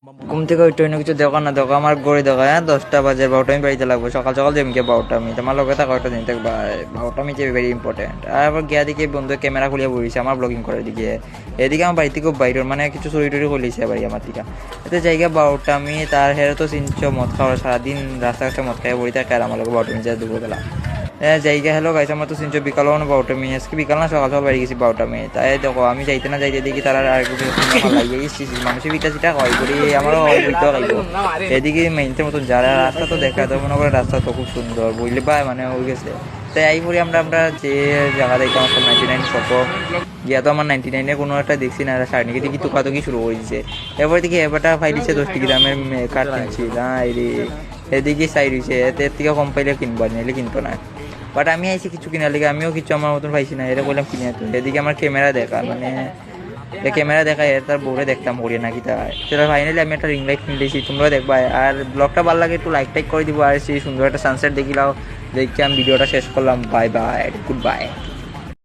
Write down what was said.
ঘুম থেকে ওইটা অন্য কিছু দেখো না দেখো আমার গড়ি দেখো, হ্যাঁ 10টা বাজে, 12টা আমি বাড়িতে লাগবো, সকাল সকাল যেমকে 12টা আমি তোমার লগে থাকা একটা জিনিস দেখবা, 12টা আমি ভেরি ইম্পর্টেন্ট। আর আবার গিয়া দিকে বন্ধু ক্যামেরা খুলিয়ে বলিছে আমার ব্লগিং করার দিকে, এদিকে আমার বাড়ি থেকে বাইরের মানে কিছু চুরি টুরি খুলিছে বাড়ি আমার দিকে, এতে জায়গা 12টা আমি তার হেরে তো চিনছো মদ খাওয়ার সারাদিন রাস্তা রাস্তা মদ খাইয়ে বড়ি থাকে আর আমার লোক 12টা মিনিট দুপুরবেলা জায়গা হলো গাইছে আমার তো চিনছো বিকালও 12টা মিনিট, আজকে বিকাল না সকাল সকাল বাড়ি গেছি 12টা মিনিট। তাই দেখো আমি যাইতে না যাইতে দেখি তারা আর লাগিয়ে গেছি মানুষের বিটা চিটা হয় করি আমারও হইতেও লাগবে। এদিকে মেইনটের মতন যারা রাস্তা তো দেখা তো মনে করে রাস্তা তো খুব সুন্দর বুঝলি ভাই, মানে হয়ে গেছে। তাই এই করি আমরা যে জায়গা দেখি আমার সব 99 শপ গিয়া তো আমার 99-এ কোনো একটা দেখছি না, সারনিকে দেখি তুকাতুকি শুরু করে দিচ্ছে। এরপর দেখি এবারটা ফাইলিছে 10 গ্রামের কাঠ কিনছি না রে, এদিকে সাইড হয়েছে এর থেকে কম পাইলে কিনবো, নিলে কিনতো না। বাট আমি আইছি কিছু কিনার লিগে, আমিও কিছু আমার মতন পাইছি না, এটা বললাম কিনে তো। এদিকে আমার ক্যামেরা দেখা মানে ক্যামেরা দেখা তার বউরে দেখতাম করিয়ে নাকি তাই সেটা ফাইনালি আমি একটা রিং লাইট কিনতেছি, তোমরা দেখবা। আর ব্লগটা ভালো লাগে একটু লাইক টাইক করে দিব, আর সেই সুন্দর একটা সানসেট দেখিলাও দেখে আমি ভিডিওটা শেষ করলাম। Bye bye, good bye.